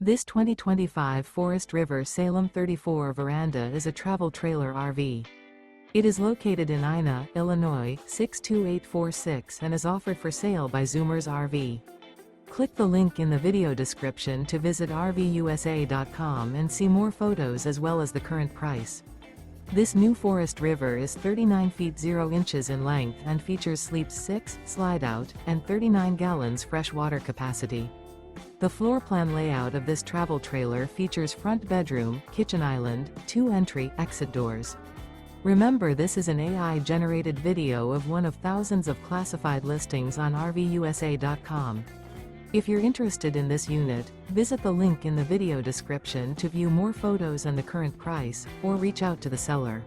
This 2025 Forest River Salem 34 Veranda is a travel trailer RV. It is located in Ina, Illinois, 62846 and is offered for sale by Zoomers RV. Click the link in the video description to visit RVUSA.com and see more photos as well as the current price. This new Forest River is 39 feet 0 inches in length and features sleeps 6, slide-out, and 39 gallons fresh water capacity. The floor plan layout of this travel trailer features front bedroom, kitchen island, 2 entry/exit doors. Remember, this is an AI-generated video of one of thousands of classified listings on RVUSA.com. If you're interested in this unit, visit the link in the video description to view more photos and the current price, or reach out to the seller.